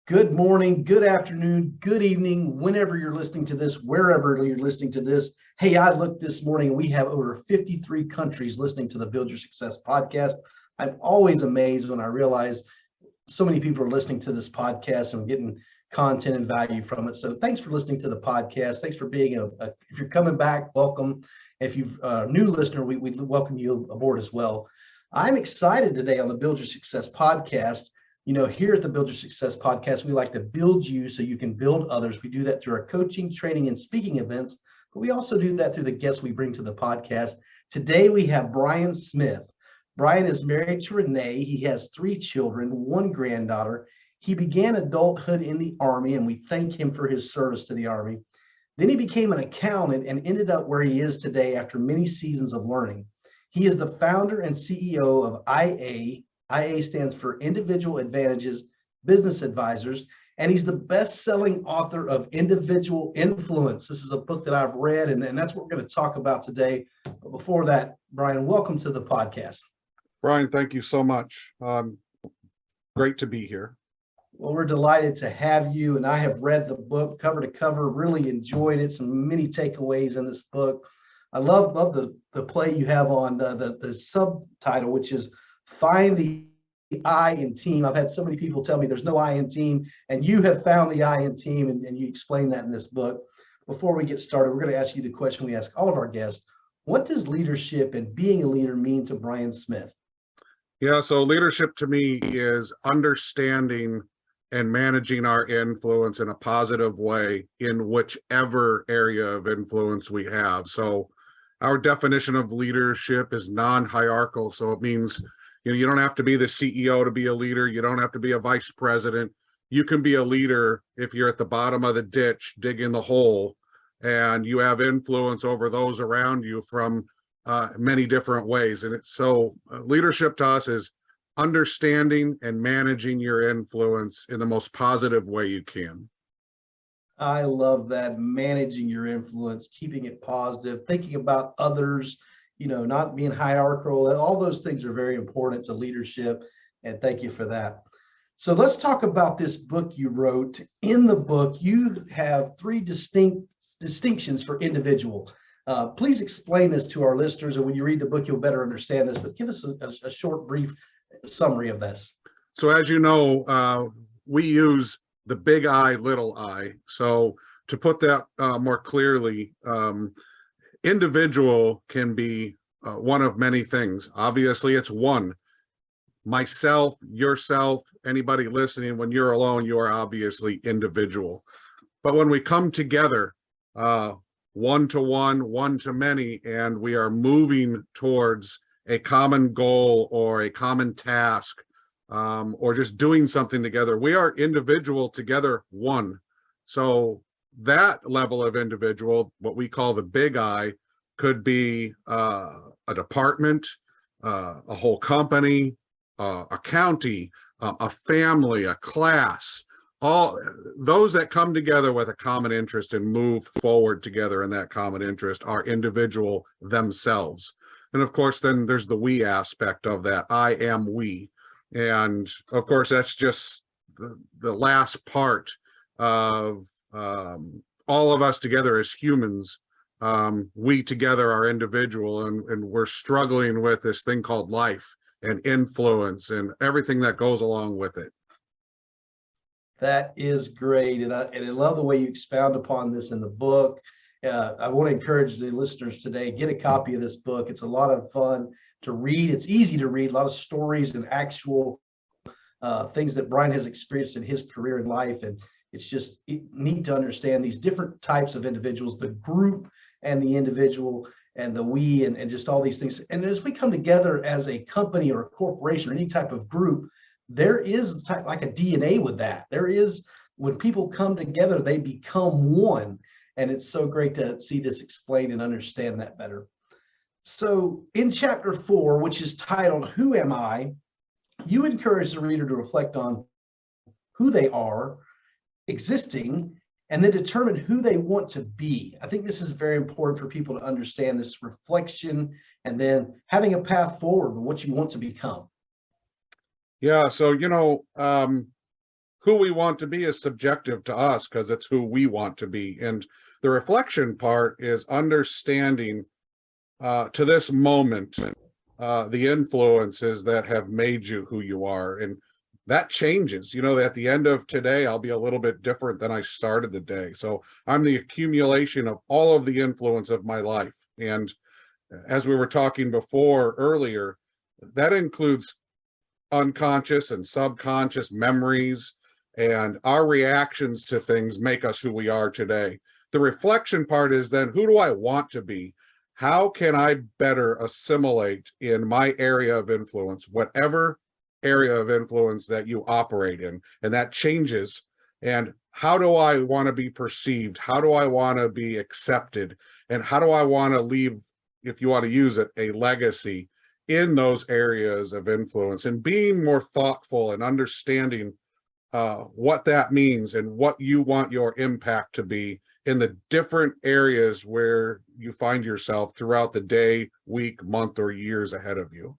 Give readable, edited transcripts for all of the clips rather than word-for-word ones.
Good morning, good afternoon, good evening, whenever you're listening to this, wherever you're listening to this. Hey, I looked this morning and we have over 53 countries listening to the Build Your Success podcast. I'm always amazed when I realize so many people are listening to this podcast and getting content and value from it. So thanks for listening to the podcast. Thanks for being if you're coming back, welcome. If you're a new listener, we welcome you aboard as well. I'm excited today on the Build Your Success podcast. You know, here at the Build Your Success podcast, we like to build you so you can build others. We do that through our coaching, training, and speaking events, but we also do that through the guests we bring to the podcast. Today, we have Brian Smith. Brian is married to Renee. He has 3 children, 1 granddaughter. He began adulthood in the Army, and we thank him for his service to the Army. Then he became an accountant and ended up where he is today after many seasons of learning. He is the founder and CEO of IA. IA stands for Individual Advantages Business Advisors, and he's the best-selling author of Individual Influence. This is a book that I've read, and that's what we're going to talk about today. But before that, Brian, welcome to the podcast. Brian, thank you so much. Great to be here. Well, we're delighted to have you, and I have read the book cover to cover, really enjoyed it, some many takeaways in this book. I love the play you have on the subtitle, which is Find the I in team. I've had so many people tell me there's no I in team, and you have found the I in team, and you explain that in this book. Before we get started, we're going to ask you the question we ask all of our guests. What does leadership and being a leader mean to Brian Smith? Yeah, so leadership to me is understanding and managing our influence in a positive way in whichever area of influence we have. So our definition of leadership is non-hierarchical. So it means you don't have to be the CEO to be a leader. You don't have to be a vice president. You can be a leader if you're at the bottom of the ditch, digging the hole, and you have influence over those around you from many different ways. And so leadership to us is understanding and managing your influence in the most positive way you can. I love that, managing your influence, keeping it positive, thinking about others, not being hierarchical. All those things are very important to leadership, and thank you for that. So let's talk about this book you wrote. In the book, you have 3 distinct distinctions for individual. Please explain this to our listeners, and when you read the book, you'll better understand this, but give us a short, brief summary of this. So as you know, we use the big I, little I. So to put that more clearly, individual can be one of many things. Obviously, it's one. Myself, yourself, anybody listening, when you're alone, you are obviously individual. But when we come together, one to one, one to many, and we are moving towards a common goal or a common task, or just doing something together, we are individual together, one. So that level of individual, what we call the big I, could be a department, a whole company, a county, a family, a class, all those that come together with a common interest and move forward together in that common interest are individual themselves. And of course, then there's the we aspect of that. I am we. And of course, that's just the last part of all of us together as humans. We together are individual, and we're struggling with this thing called life and influence and everything that goes along with it. That is great. And I love the way you expound upon this in the book. I want to encourage the listeners today, get a copy of this book. It's a lot of fun to read. It's easy to read, a lot of stories and actual things that Brian has experienced in his career and life. And it's just neat to understand these different types of individuals, the group and the individual and the we, and just all these things. And as we come together as a company or a corporation or any type of group, there is like a DNA with that. There is, when people come together, they become one. And it's so great to see this explained and understand that better. So in chapter 4, which is titled, Who Am I? You encourage the reader to reflect on who they are, existing, and then determine who they want to be. I think this is very important for people to understand, this reflection and then having a path forward with what you want to become. Yeah, so who we want to be is subjective to us because it's who we want to be. And the reflection part is understanding to this moment the influences that have made you who you are. And that changes, at the end of today, I'll be a little bit different than I started the day. So I'm the accumulation of all of the influence of my life. And as we were talking before earlier, that includes unconscious and subconscious memories, and our reactions to things make us who we are today. The reflection part is then, who do I want to be? How can I better assimilate in my area of influence, whatever area of influence that you operate in? And that changes. And how do I want to be perceived? How do I want to be accepted? And how do I want to leave, if you want to use it, a legacy in those areas of influence? And being more thoughtful and understanding what that means and what you want your impact to be in the different areas where you find yourself throughout the day, week, month, or years ahead of you.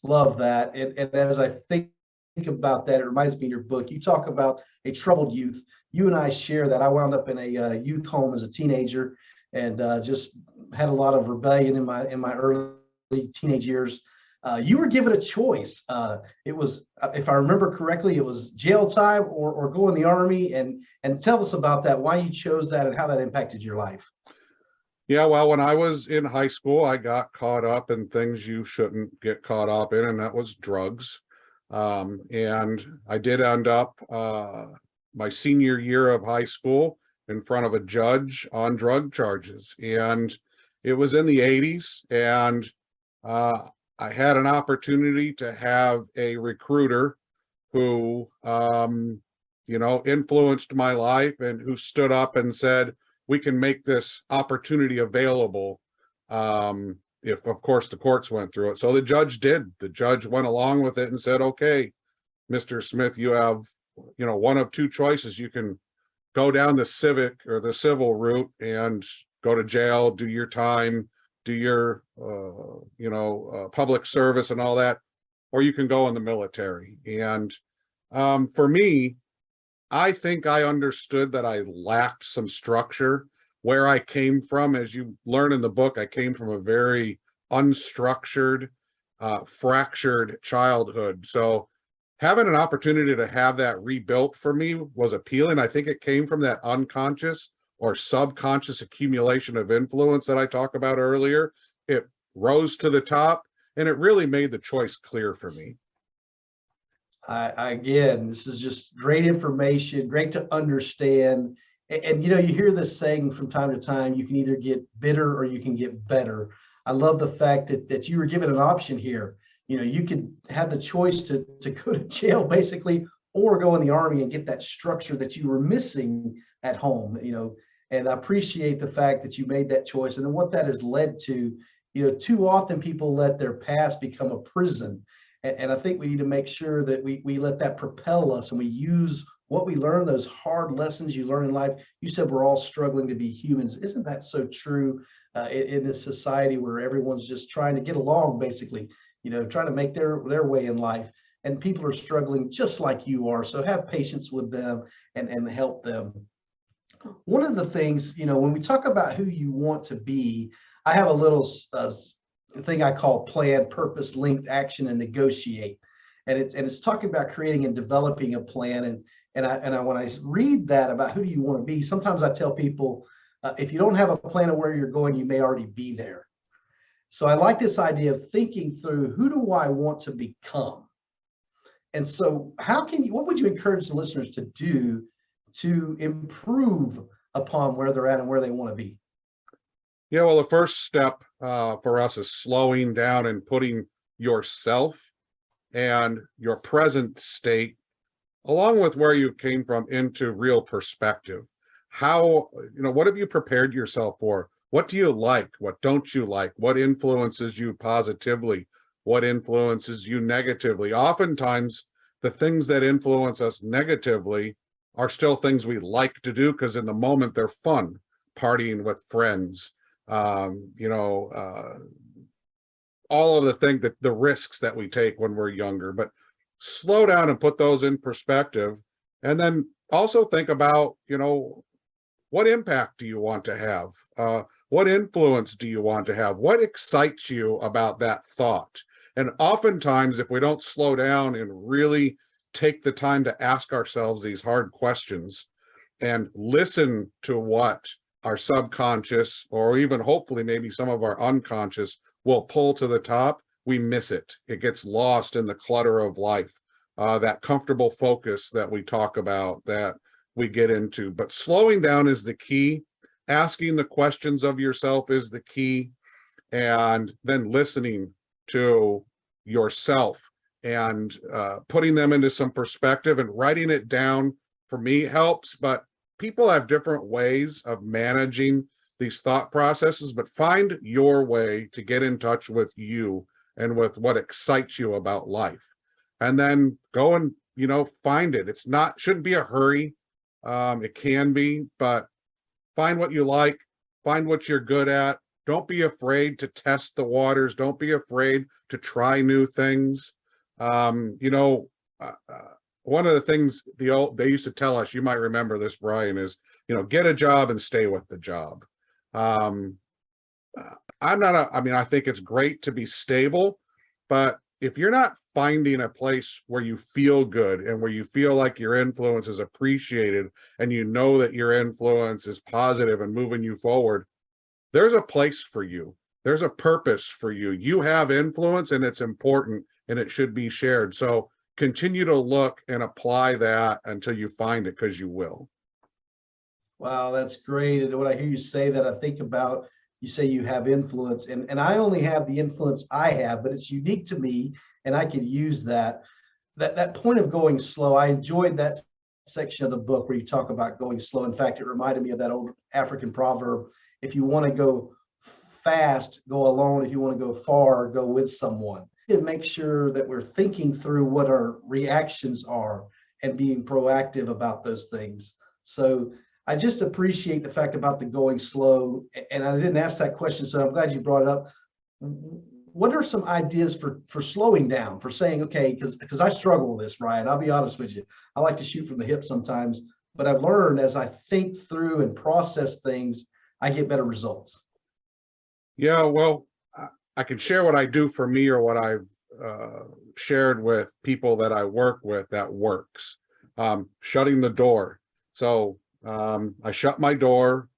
Love that. And as I think about that, it reminds me of your book. You talk about a troubled youth. You and I share that. I wound up in a youth home as a teenager, and just had a lot of rebellion in my early teenage years. You were given a choice. It was, if I remember correctly, it was jail time or go in the Army. And tell us about that, why you chose that and how that impacted your life. Yeah, well, when I was in high school, I got caught up in things you shouldn't get caught up in, and that was drugs. And I did end up my senior year of high school in front of a judge on drug charges. And it was in the 80s, and I had an opportunity to have a recruiter who, influenced my life and who stood up and said, we can make this opportunity available if, of course, the courts went through it. So the judge did. The judge went along with it and said, okay, Mr. Smith, you have, one of two choices. You can go down the civic or the civil route and go to jail, do your time, do your, public service and all that, or you can go in the military. And for me, I think I understood that I lacked some structure where I came from. As you learn in the book, I came from a very unstructured, fractured childhood. So having an opportunity to have that rebuilt for me was appealing. I think it came from that unconscious or subconscious accumulation of influence that I talked about earlier. It rose to the top, and it really made the choice clear for me. Again, this is just great information, great to understand. And you hear this saying from time to time, you can either get bitter or you can get better. I love the fact that you were given an option here. You could have the choice to go to jail basically, or go in the Army and get that structure that you were missing at home, and I appreciate the fact that you made that choice. And then what that has led to, too often people let their past become a prison. And I think we need to make sure that we let that propel us, and we use what we learn, those hard lessons you learn in life. You said we're all struggling to be humans. Isn't that so true in this society where everyone's just trying to get along, basically, trying to make their way in life, and people are struggling just like you are. So have patience with them and help them. One of the things, when we talk about who you want to be, I have a little thing I call plan, purpose, linked, action, and negotiate. And it's talking about creating and developing a plan. And when I read that about who do you want to be, sometimes I tell people, if you don't have a plan of where you're going, you may already be there. So I like this idea of thinking through, who do I want to become? And so what would you encourage the listeners to do to improve upon where they're at and where they want to be? Yeah, well, the first step for us is slowing down and putting yourself and your present state, along with where you came from, into real perspective. How, what have you prepared yourself for? What do you like? What don't you like? What influences you positively? What influences you negatively? Oftentimes, the things that influence us negatively are still things we like to do because in the moment they're fun, partying with friends, all of the risks that we take when we're younger. But slow down and put those in perspective. And then also think about, what impact do you want to have? What influence do you want to have? What excites you about that thought? And oftentimes, if we don't slow down and really take the time to ask ourselves these hard questions and listen to what our subconscious, or even hopefully maybe some of our unconscious, will pull to the top, we miss it. It gets lost in the clutter of life. That comfortable focus that we talk about, that we get into. But slowing down is the key. Asking the questions of yourself is the key. And then listening to yourself and putting them into some perspective and writing it down, for me, helps. But people have different ways of managing these thought processes, but find your way to get in touch with you and with what excites you about life. And then go and, find it. Shouldn't be a hurry. It can be, but find what you like, find what you're good at. Don't be afraid to test the waters. Don't be afraid to try new things. One of the things they used to tell us, you might remember this, Brian, is, get a job and stay with the job. I think it's great to be stable, but if you're not finding a place where you feel good and where you feel like your influence is appreciated and that your influence is positive and moving you forward, there's a place for you. There's a purpose for you. You have influence and it's important and it should be shared. So continue to look and apply that until you find it, because you will. Wow, that's great. And when I hear you say that, I think about, you say you have influence, and I only have the influence I have, but it's unique to me, and I can use that. That point of going slow, I enjoyed that section of the book where you talk about going slow. In fact, it reminded me of that old African proverb: if you want to go fast, go alone. If you want to go far, go with someone. And make sure that we're thinking through what our reactions are and being proactive about those things. So I just appreciate the fact about the going slow. And I didn't ask that question, so I'm glad you brought it up. What are some ideas for slowing down, for saying, okay, because I struggle with this, Ryan, I'll be honest with you. I like to shoot from the hip sometimes, but I've learned as I think through and process things, I get better results. Yeah, well, I can share what I do for me, or what I've shared with people that I work with that works. Shutting the door. So I shut my door.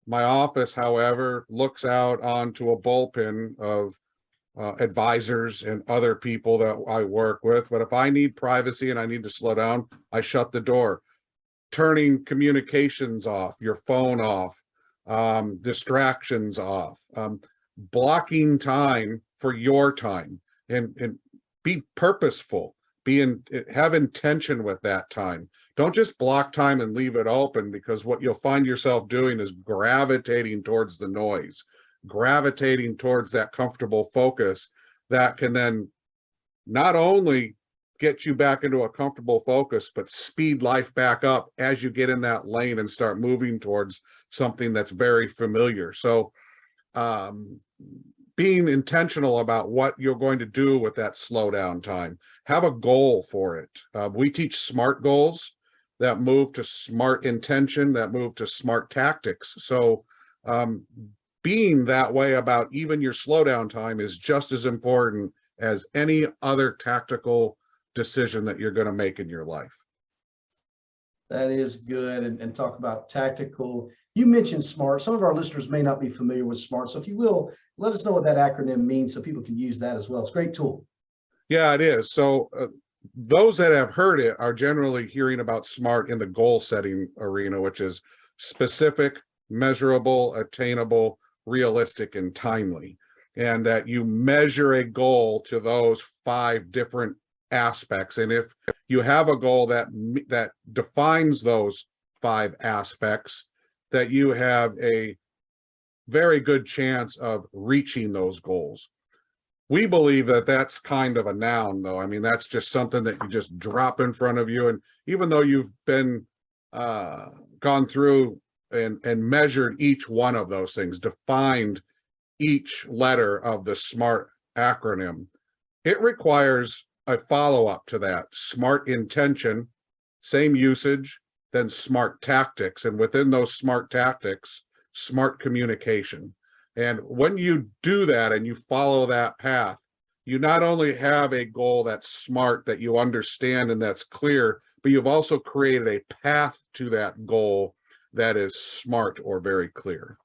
My office, however, looks out onto a bullpen of advisors and other people that I work with. But if I need privacy and I need to slow down, I shut the door. Turning communications off, your phone off, distractions off, blocking time for your time, and be purposeful, have intention with that time. Don't just block time and leave it open, because what you'll find yourself doing is gravitating towards the noise, gravitating towards that comfortable focus that can then not only get you back into a comfortable focus, but speed life back up as you get in that lane and start moving towards something that's very familiar. So being intentional about what you're going to do with that slowdown time. Have a goal for it. We teach SMART goals that move to SMART intention, that move to SMART tactics. So being that way about even your slowdown time is just as important as any other tactical decision that you're going to make in your life. That is good. And talk about tactical. You mentioned SMART. Some of our listeners may not be familiar with SMART. So if you will, let us know what that acronym means so people can use that as well. It's a great tool. Yeah, it is. So those that have heard it are generally hearing about SMART in the goal setting arena, which is specific, measurable, attainable, realistic, and timely. And that you measure a goal to those 5 different aspects. And if you have a goal that defines those 5 aspects, that you have a very good chance of reaching those goals. We believe that that's kind of a noun, though. I mean, that's just something that you just drop in front of you. And even though you've been gone through and measured each one of those things, defined each letter of the SMART acronym, it requires a follow-up to that. SMART intention, same usage, then SMART tactics. And within those SMART tactics, SMART communication. And when you do that and you follow that path, you not only have a goal that's SMART, that you understand and that's clear, but you've also created a path to that goal that is SMART or very clear.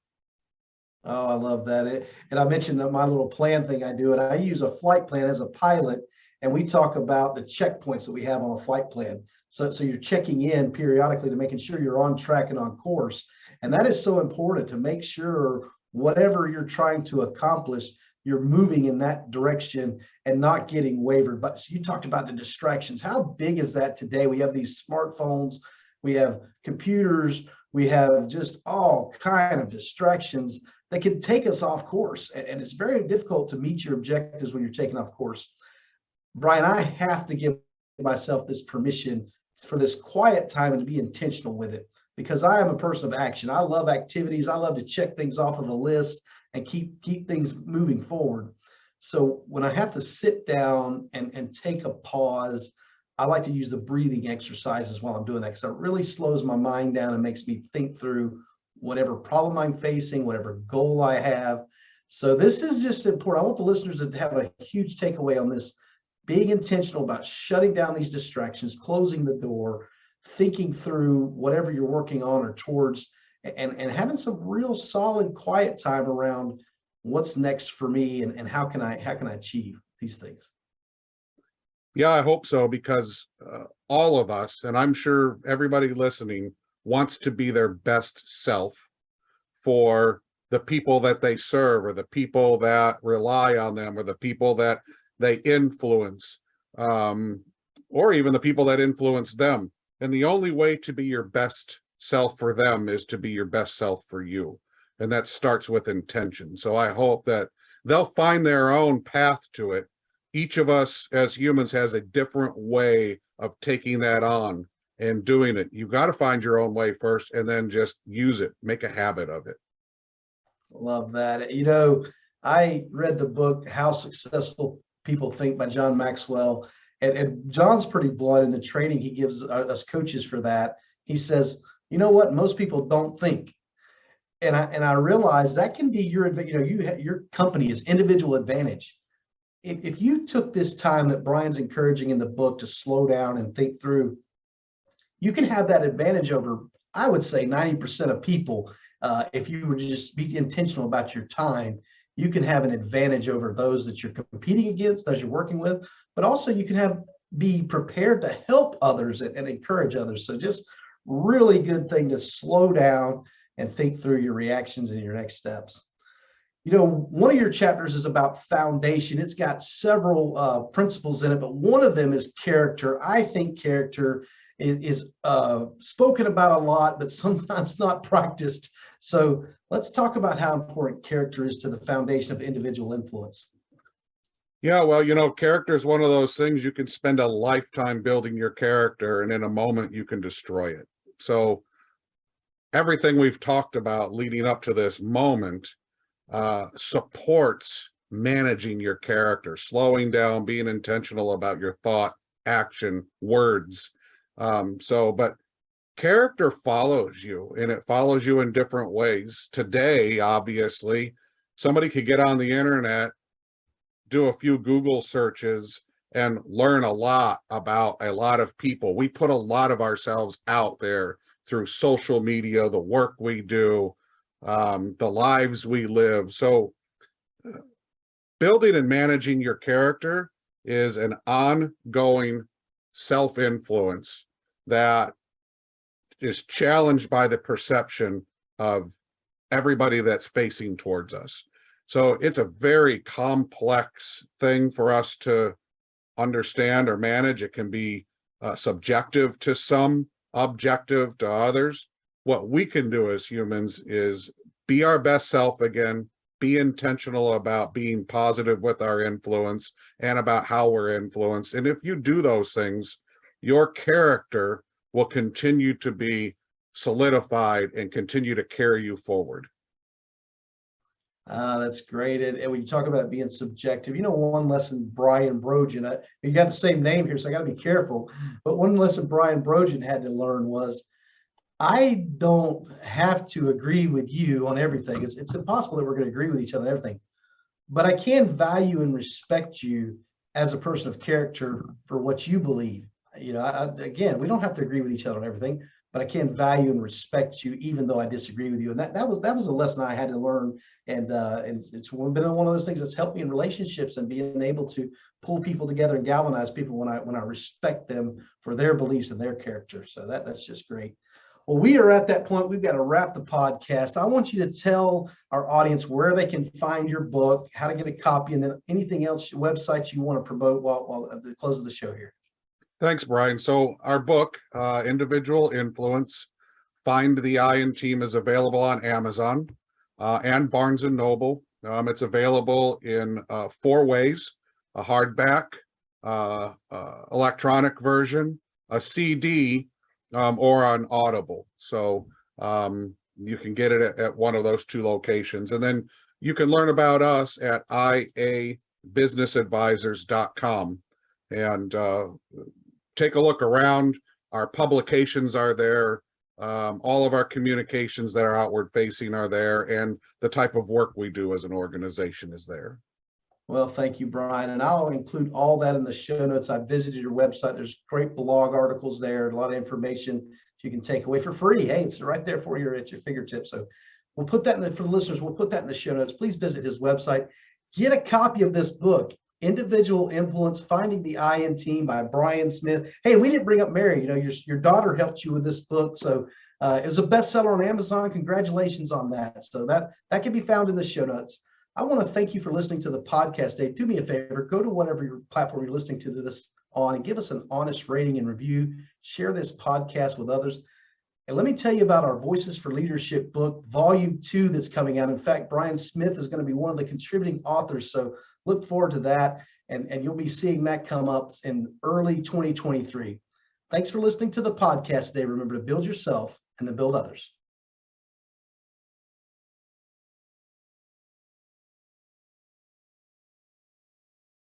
Oh, I love that. And I mentioned that my little plan thing I do, and I use a flight plan as a pilot, and we talk about the checkpoints that we have on a flight plan. So you're checking in periodically to making sure you're on track and on course. And that is so important, to make sure whatever you're trying to accomplish, you're moving in that direction and not getting wavered. But so you talked about the distractions. How big is that today? We have these smartphones, we have computers, we have just all kind of distractions that can take us off course. And it's very difficult to meet your objectives when you're taking off course. Brian, I have to give myself this permission for this quiet time and to be intentional with it, because I am a person of action. I love activities. I love to check things off of a list and keep things moving forward. So when I have to sit down and take a pause, I like to use the breathing exercises while I'm doing that, because it really slows my mind down and makes me think through whatever problem I'm facing, whatever goal I have. So this is just important. I want the listeners to have a huge takeaway on this, being intentional about shutting down these distractions, closing the door, thinking through whatever you're working on or towards, and having some real solid quiet time around what's next for me and how can I achieve these things. Yeah, I hope so, because all of us, and I'm sure everybody listening, wants to be their best self for the people that they serve, or the people that rely on them, or the people that they influence, or even the people that influence them. And the only way to be your best self for them is to be your best self for you. And that starts with intention. So I hope that they'll find their own path to it. Each of us as humans has a different way of taking that on and doing it. You've got to find your own way first, and then just use it, make a habit of it. Love that. I read the book How Successful People Think by John Maxwell, and John's pretty blunt in the training he gives us coaches for that. He says, you know what, most people don't think. And I realize that can be your company is individual advantage. If you took this time that Brian's encouraging in the book to slow down and think through, you can have that advantage over, I would say, 90% of people. If you would just be intentional about your time, you can have an advantage over those that you're competing against, those you're working with, but also you can be prepared to help others and encourage others. So just really good thing to slow down and think through your reactions and your next steps. One of your chapters is about foundation. It's got several principles in it, but one of them is character. I think character is spoken about a lot, but sometimes not practiced. So let's talk about how important character is to the foundation of individual influence. Yeah, well, character is one of those things you can spend a lifetime building your character, and in a moment you can destroy it. So everything we've talked about leading up to this moment supports managing your character, slowing down, being intentional about your thought, action, words. But character follows you, and it follows you in different ways. Today, obviously, somebody could get on the internet, do a few Google searches, and learn a lot about a lot of people. We put a lot of ourselves out there through social media, the work we do, the lives we live. So building and managing your character is an ongoing self-influence that is challenged by the perception of everybody that's facing towards us. So it's a very complex thing for us to understand or manage. It can be subjective to some, objective to others. What we can do as humans is be our best self again, be intentional about being positive with our influence and about how we're influenced. And if you do those things, your character will continue to be solidified and continue to carry you forward. That's great. And when you talk about it being subjective, one lesson Brian Brogan, you got the same name here, so I got to be careful. But one lesson Brian Brogan had to learn was I don't have to agree with you on everything. It's impossible that we're going to agree with each other on everything, but I can value and respect you as a person of character for what you believe. Again, we don't have to agree with each other on everything, but I can value and respect you even though I disagree with you. And that was a lesson I had to learn. And it's been one of those things that's helped me in relationships and being able to pull people together and galvanize people when I respect them for their beliefs and their character. So that's just great. Well, we are at that point. We've got to wrap the podcast. I want you to tell our audience where they can find your book, how to get a copy, and then anything else, websites you want to promote while at the close of the show here. Thanks, Brian. So our book, Individual Influence, Find the I in Team, is available on Amazon and Barnes & Noble. It's available in 4 ways: a hardback, electronic version, a CD, or on Audible. So you can get it at one of those 2 locations. And then you can learn about us at iabusinessadvisors.com and take a look around. Our publications are there. All of our communications that are outward facing are there, and the type of work we do as an organization is there. Well, thank you, Brian. And I'll include all that in the show notes. I visited your website. There's great blog articles there, a lot of information you can take away for free. Hey, it's right there for you at your fingertips. So we'll put that for the listeners, we'll put that in the show notes. Please visit his website. Get a copy of this book, Individual Influence, Finding the I in Team by Brian Smith. Hey, we didn't bring up Mary. Your daughter helped you with this book. So it was a bestseller on Amazon. Congratulations on that. So that can be found in the show notes. I want to thank you for listening to the podcast, Dave. Do me a favor, go to whatever your platform you're listening to this on and give us an honest rating and review. Share this podcast with others. And let me tell you about our Voices for Leadership book, Volume 2, that's coming out. In fact, Brian Smith is going to be one of the contributing authors. So look forward to that. And you'll be seeing that come up in early 2023. Thanks for listening to the podcast today. Remember to build yourself and then build others.